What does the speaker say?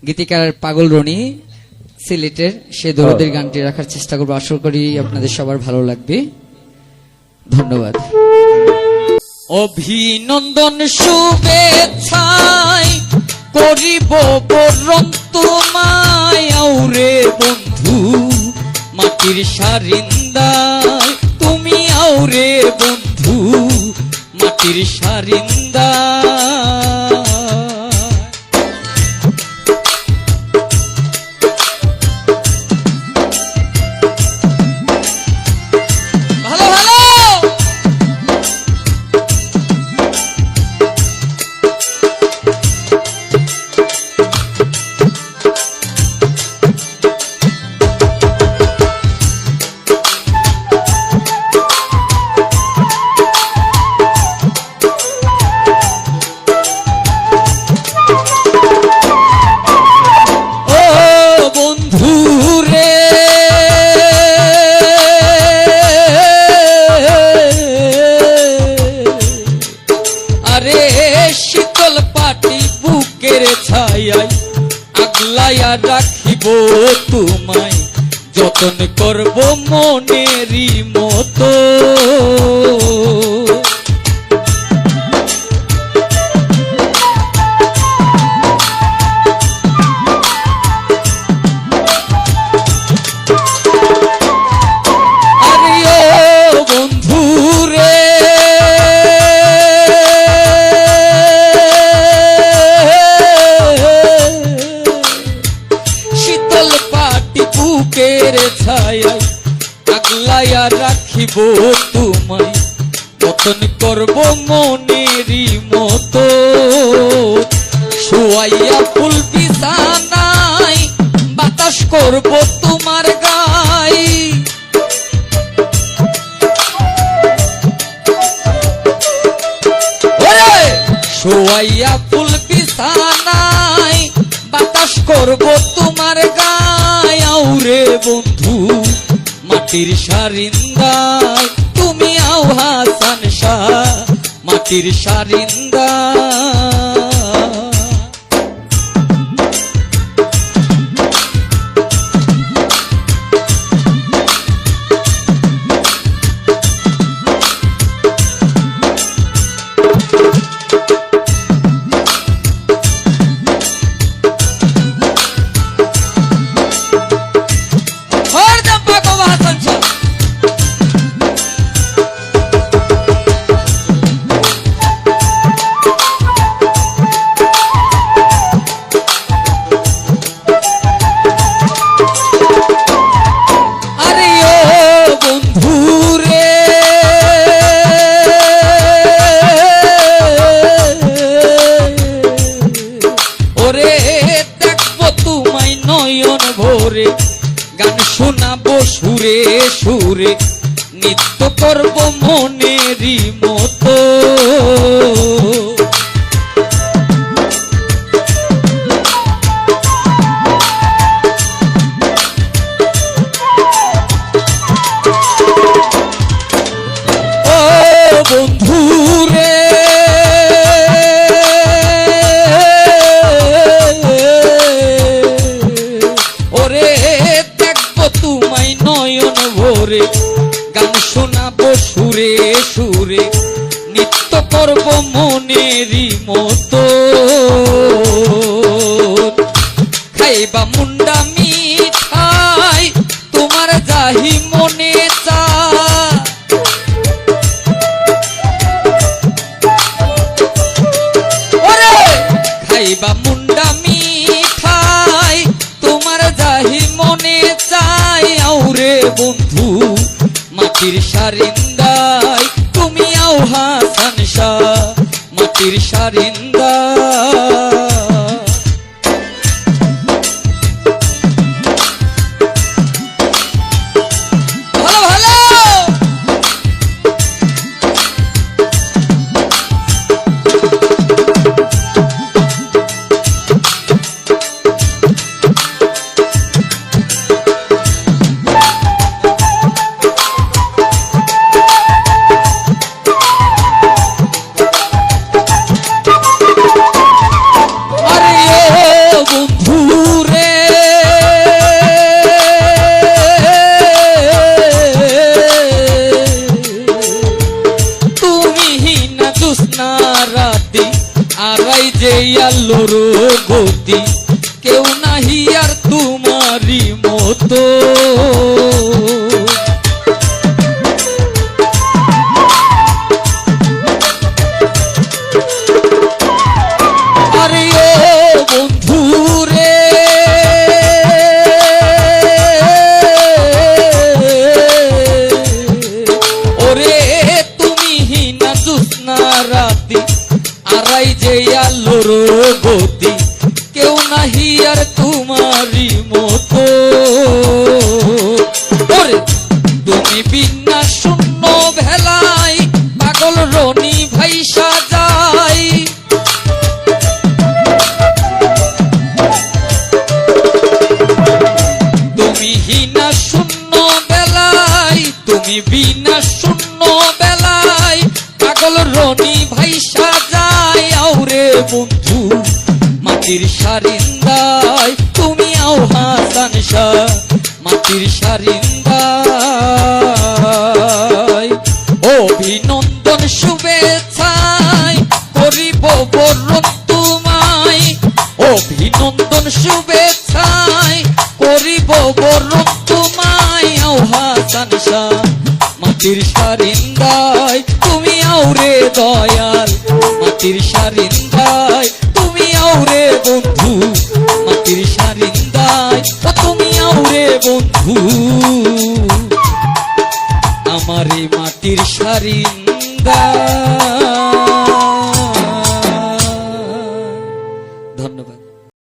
গীতিকার পাগল রনি সিলেটের সে দরদের গানটি রাখার চেষ্টা করবো। আশা করি আপনাদের সবার ভালো লাগবে। ধন্যবাদ। অভিনন্দন শুভেচ্ছায় করিব বরণ তোমায় আউরে বন্ধু মাটির সারিন্দায়, তুমি আউরে বন্ধু মাটির সারিন্দায়। শীতল পাটি বুকের ছায়ায় আগলাইয়া রাখিব তোমায়, যতন করব মনেরই মতো। বুকের ছায়ায় আগলাইয়া রাখিব তোমায়, যতন করব মনেরই মতো। শোয়াইয়া ফুল বিছানায় বাতাস করব তোমার গায়ে, শোয়াইয়া ফুল বিছানায় বাতাস করব তোমার গায়ে আউরে বন্ধু মাটির সারিন্দায়, তুমি আও হাসান শাহ মাটির সারিন্দায়। গান শোনাবো সুরে সুরে নৃত্য করব মনেরই মতো। ও বন্ধু রে গান শোনাবো সুরে সুরে নৃত্য করব মনেরই মতো। খাইবা মুন্ডা মিঠাই তোমার যাহি মনে চায়, খাইবা মুন্ডা মিঠাই তোমার যাহি মনে চায় আউরে বন্ধু মাটির সারিন্দায়, তুমি আও হাসান শাহ মাটির সারিন্দায়। আলোর গতি, কেউ নাহি আর তোমারি মতো। আরে ও বন্ধু রে, ওরে তুমি হিনা জুস্না রাতি, আরাই যে আলোর গতি, কেউ নাহি আর তোমারি মতো। ওরে তুমি বিনা শূন্য ভেলায় পাগল রনি ভাই সাজাই। তুমি হিনা শূন্য বেলায়, তুমি বিনা শূন্য বেলায় পাগল রনি ভাই সাজাই। আউরে বন্ধু মাটির সারিন্দায়, তুমি আও হাসান শাহ মাটির সারিন্দায়। অভিনন্দন শুভেচ্ছায় করিব বরণ তোমায়, অভিনন্দন শুভেচ্ছায় করিব বরণ তোমায়। আও হাসান শাহ মাটির সারিন্দায়, তুমি আউরে দয়াল মাটির সারিন্দায়, তুমি আউরে বন্ধু